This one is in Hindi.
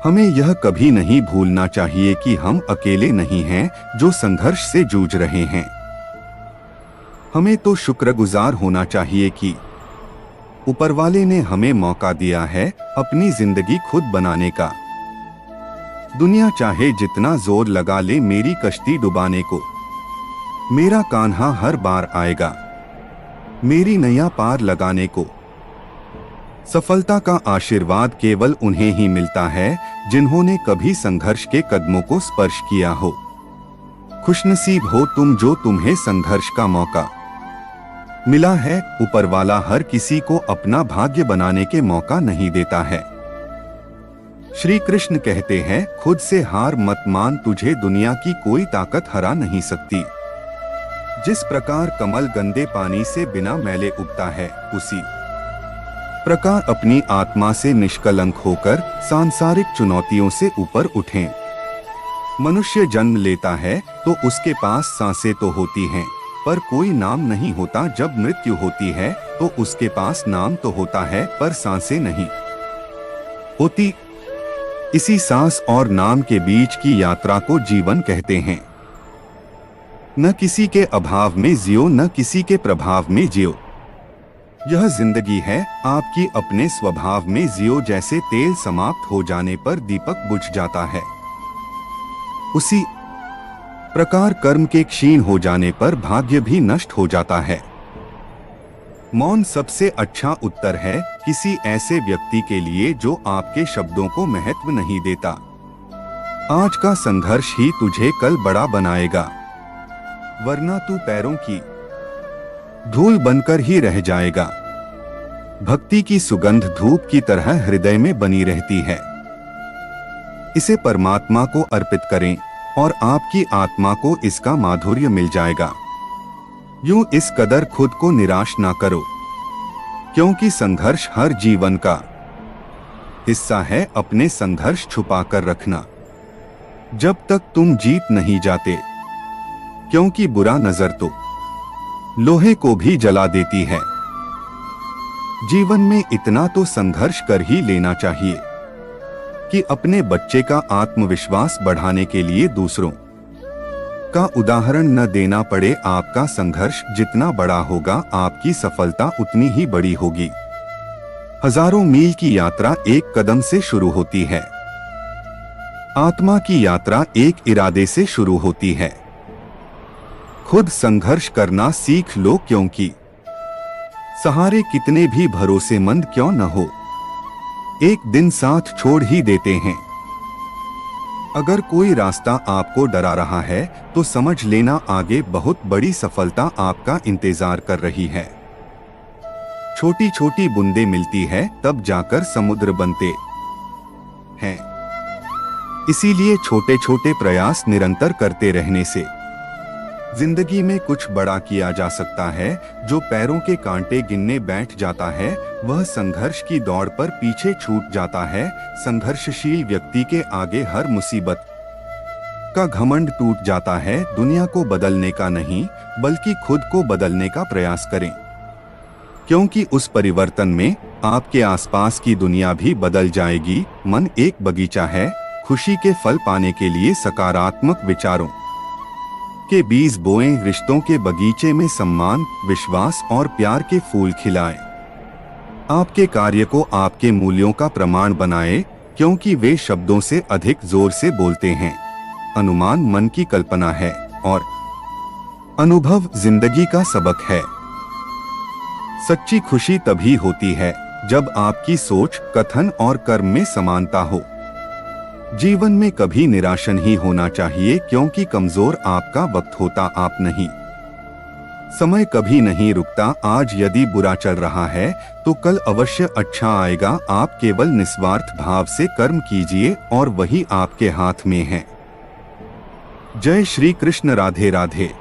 हमें यह कभी नहीं भूलना चाहिए कि हम अकेले नहीं हैं जो संघर्ष से जूझ रहे हैं। हमें तो शुक्रगुजार होना चाहिए कि ऊपरवाले ने हमें मौका दिया है अपनी जिंदगी खुद बनाने का। दुनिया चाहे जितना जोर लगा ले मेरी कश्ती डुबाने को, मेरा कान्हा हर बार आएगा मेरी नैया पार लगाने को। सफलता का आशीर्वाद केवल उन्हें ही मिलता है जिन्होंने कभी संघर्ष के कदमों को स्पर्श किया हो। खुशनसीब हो तुम जो तुम्हें संघर्ष का मौका मिला है। ऊपर वाला हर किसी को अपना भाग्य बनाने के मौका नहीं देता है। श्री कृष्ण कहते हैं, खुद से हार मत मान, तुझे दुनिया की कोई ताकत हरा नहीं सकती। जिस प्रकार कमल गंदे पानी से बिना मैले उगता है, उसी प्रकार अपनी आत्मा से निष्कलंक होकर सांसारिक चुनौतियों से ऊपर उठें। मनुष्य जन्म लेता है तो उसके पास सांसें तो होती हैं, पर कोई नाम नहीं होता। जब मृत्यु होती है तो उसके पास नाम तो होता है, पर सांसें नहीं होती। इसी सांस और नाम के बीच की यात्रा को जीवन कहते हैं। न किसी के अभाव में जियो, न किसी के प्रभाव में जियो। यह जिंदगी है आपकी, अपने स्वभाव में जियो। जैसे तेल समाप्त हो जाने पर दीपक बुझ जाता है, उसी प्रकार कर्म के क्षीण हो जाने पर भाग्य भी नष्ट हो जाता है। मौन सबसे अच्छा उत्तर है किसी ऐसे व्यक्ति के लिए जो आपके शब्दों को महत्व नहीं देता। आज का संघर्ष ही तुझे कल बड़ा बनाएगा, वरना तू पैरों की धूल बनकर ही रह जाएगा। भक्ति की सुगंध धूप की तरह हृदय में बनी रहती है। इसे परमात्मा को अर्पित करें और आपकी आत्मा को इसका माधुर्य मिल जाएगा। यूं इस कदर खुद को निराश ना करो, क्योंकि संघर्ष हर जीवन का हिस्सा है। अपने संघर्ष छुपा कर रखना जब तक तुम जीत नहीं जाते, क्योंकि बुरा नजर तो लोहे को भी जला देती है। जीवन में इतना तो संघर्ष कर ही लेना चाहिए कि अपने बच्चे का आत्मविश्वास बढ़ाने के लिए दूसरों का उदाहरण न देना पड़े। आपका संघर्ष जितना बड़ा होगा, आपकी सफलता उतनी ही बड़ी होगी। हजारों मील की यात्रा एक कदम से शुरू होती है। आत्मा की यात्रा एक इरादे से शुरू होती है। खुद संघर्ष करना सीख लो, क्योंकि सहारे कितने भी भरोसेमंद क्यों न हो, एक दिन साथ छोड़ ही देते हैं। अगर कोई रास्ता आपको डरा रहा है तो समझ लेना आगे बहुत बड़ी सफलता आपका इंतजार कर रही है। छोटी छोटी बूंदें मिलती है तब जाकर समुद्र बनते हैं। इसीलिए छोटे छोटे प्रयास निरंतर करते रहने से जिंदगी में कुछ बड़ा किया जा सकता है। जो पैरों के कांटे गिनने बैठ जाता है वह संघर्ष की दौड़ पर पीछे छूट जाता है। संघर्षशील व्यक्ति के आगे हर मुसीबत का घमंड टूट जाता है। दुनिया को बदलने का नहीं, बल्कि खुद को बदलने का प्रयास करें, क्योंकि उस परिवर्तन में आपके आसपास की दुनिया भी बदल जाएगी। मन एक बगीचा है, खुशी के फल पाने के लिए सकारात्मक विचारों के बीज बोएं। रिश्तों के बगीचे में सम्मान, विश्वास और प्यार के फूल खिलाएं। आपके कार्य को आपके मूल्यों का प्रमाण बनाएं, क्योंकि वे शब्दों से अधिक जोर से बोलते हैं। अनुमान मन की कल्पना है और अनुभव जिंदगी का सबक है। सच्ची खुशी तभी होती है जब आपकी सोच, कथन और कर्म में समानता हो। जीवन में कभी निराश नहीं होना चाहिए, क्योंकि कमजोर आपका वक्त होता, आप नहीं। समय कभी नहीं रुकता। आज यदि बुरा चल रहा है तो कल अवश्य अच्छा आएगा। आप केवल निस्वार्थ भाव से कर्म कीजिए और वही आपके हाथ में है। जय श्री कृष्ण। राधे राधे।